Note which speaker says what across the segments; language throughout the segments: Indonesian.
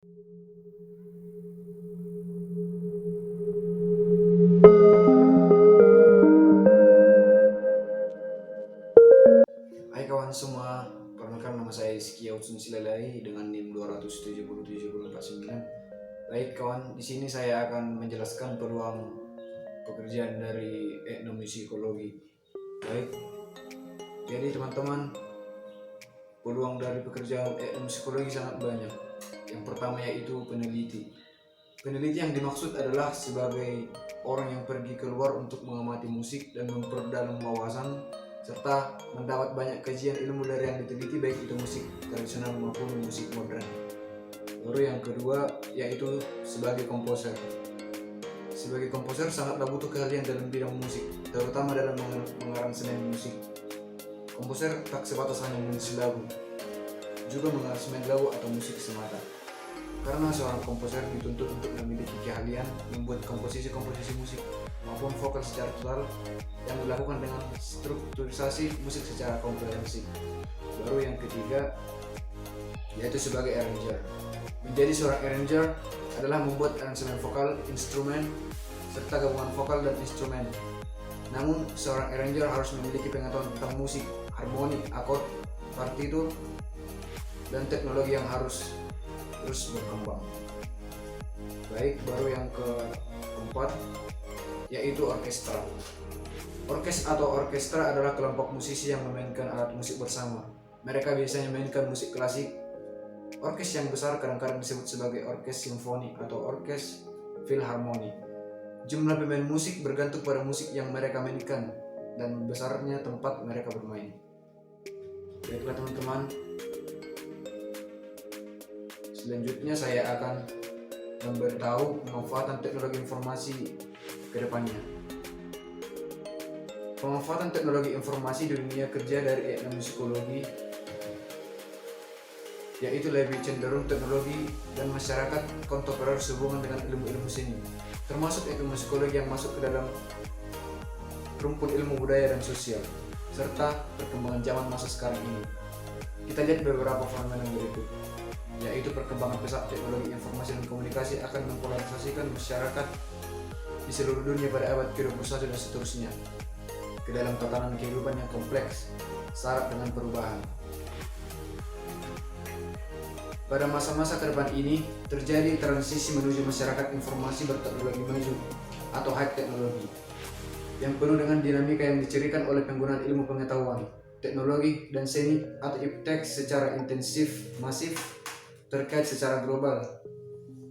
Speaker 1: Hai kawan semua, perkenalkan nama saya Rizky Autsun Silalai dengan NIM 2777049. Baik kawan, di sini saya akan menjelaskan peluang pekerjaan dari etnomusikologi. Baik, jadi teman-teman, peluang dari pekerjaan etnomusikologi sangat banyak. Yang pertama yaitu peneliti. Peneliti yang dimaksud adalah sebagai orang yang pergi keluar untuk mengamati musik dan memperdalam wawasan serta mendapat banyak kajian ilmu dari yang diteliti, baik itu musik tradisional maupun musik modern. Lalu yang kedua yaitu sebagai komposer. Sebagai komposer sangatlah butuh keahlian dalam bidang musik, terutama dalam mengaransemen musik. Komposer tak sebatas hanya menulis lagu, juga mengaransemen lagu atau musik semata. Karena seorang komposer dituntut untuk memiliki keahlian membuat komposisi-komposisi musik maupun vokal secara total yang dilakukan dengan strukturisasi musik secara komprehensif. Baru yang ketiga yaitu sebagai arranger. Menjadi seorang arranger adalah membuat aransemen vokal, instrumen, serta gabungan vokal dan instrumen. Namun seorang arranger harus memiliki pengetahuan tentang musik, harmoni, akord, partitur, dan teknologi yang harus terus berkembang. Baik, baru yang keempat yaitu orkestra. Orkestra adalah kelompok musisi yang memainkan alat musik bersama. Mereka biasanya memainkan musik klasik. Orkes yang besar kadang-kadang disebut sebagai orkes simfoni atau orkes filharmoni. Jumlah pemain musik bergantung pada musik yang mereka mainkan dan besarnya tempat mereka bermain. Baiklah teman-teman, selanjutnya saya akan memberitahu pemanfaatan teknologi informasi ke depannya. Pemanfaatan teknologi informasi di dunia kerja dari etnomusikologi yaitu lebih cenderung teknologi dan masyarakat kontemporer sehubungan dengan ilmu-ilmu seni, termasuk etnomusikologi yang masuk ke dalam rumpun ilmu budaya dan sosial, serta perkembangan zaman masa sekarang ini. Kita lihat beberapa fenomena berikut, yaitu perkembangan pesat teknologi informasi dan komunikasi akan mempolarisasikan masyarakat di seluruh dunia pada abad ke-21 dan seterusnya ke dalam tatanan kehidupan yang kompleks, syarat dengan perubahan. Pada masa-masa ke depan ini terjadi transisi menuju masyarakat informasi berteknologi maju atau high teknologi yang penuh dengan dinamika yang dicirikan oleh penggunaan ilmu pengetahuan, teknologi, dan seni atau iptek secara intensif, masif, terkait secara global.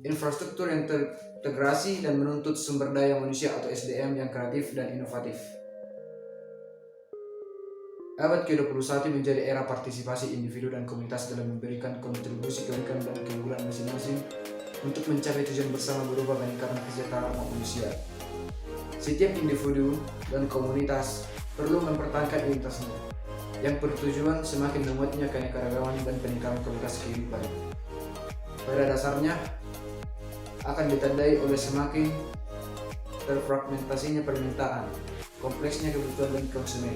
Speaker 1: Infrastruktur yang terintegrasi dan menuntut sumber daya manusia atau SDM yang kreatif dan inovatif. Abad ke-21 menjadi era partisipasi individu dan komunitas dalam memberikan kontribusi kebaikan dan keunggulan masing-masing untuk mencapai tujuan bersama berupa peningkatan kesejahteraan manusia. Setiap individu dan komunitas perlu mempertahankan identitasnya yang bertujuan semakin menguatnya keanekaragaman dan peningkatan kualitas kehidupan. Pada dasarnya akan ditandai oleh semakin terfragmentasinya permintaan, kompleksnya kebutuhan dan konsumen,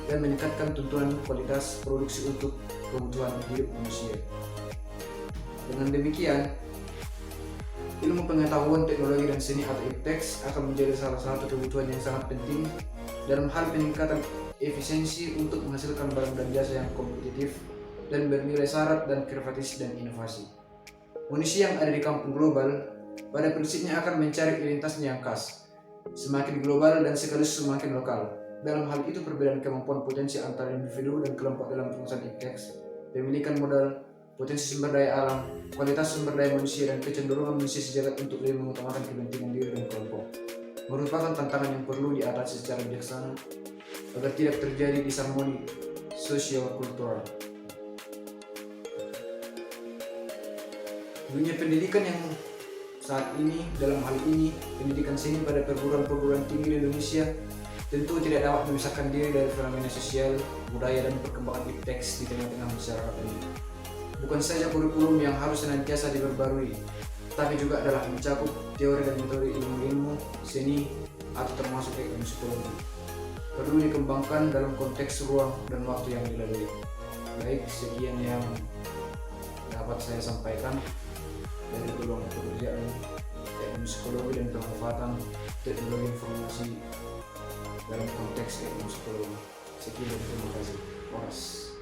Speaker 1: dan meningkatkan tuntutan kualitas produksi untuk kebutuhan hidup manusia. Dengan demikian, ilmu pengetahuan, teknologi, dan seni atau iptek akan menjadi salah satu kebutuhan yang sangat penting dalam hal peningkatan efisiensi untuk menghasilkan barang dan jasa yang kompetitif dan bernilai syarat dan kreatif dan inovasi. Manusia yang ada di kampung global pada prinsipnya akan mencari identitasnya yang khas, semakin global dan sekaligus semakin lokal. Dalam hal itu, perbedaan kemampuan potensi antara individu dan kelompok dalam pengusahaan iptek, pemilikan modal, potensi sumber daya alam, kualitas sumber daya manusia, dan kecenderungan manusia sejagat untuk lebih mengutamakan kepentingan diri dan kelompok merupakan tantangan yang perlu diatasi secara bijaksana agar tidak terjadi disharmoni sosial-kultural. Dunia pendidikan yang saat ini, dalam hal ini pendidikan seni pada perguruan tinggi di Indonesia, tentu tidak dapat memisahkan diri dari fenomena sosial, budaya, dan perkembangan iptek di tengah-tengah masyarakat ini. Bukan saja kurikulum yang harus senantiasa diperbarui, tapi juga adalah mencakup teori dan metode ilmu-ilmu seni atau termasuk etnomusikologi. Perlu dikembangkan dalam konteks ruang dan waktu yang dilalui. Baik, sekian yang dapat saya sampaikan dari psikologi dan pemanfaatan teknologi informasi dalam konteks ilmu psikologi. Sekian, terima kasih. Horas.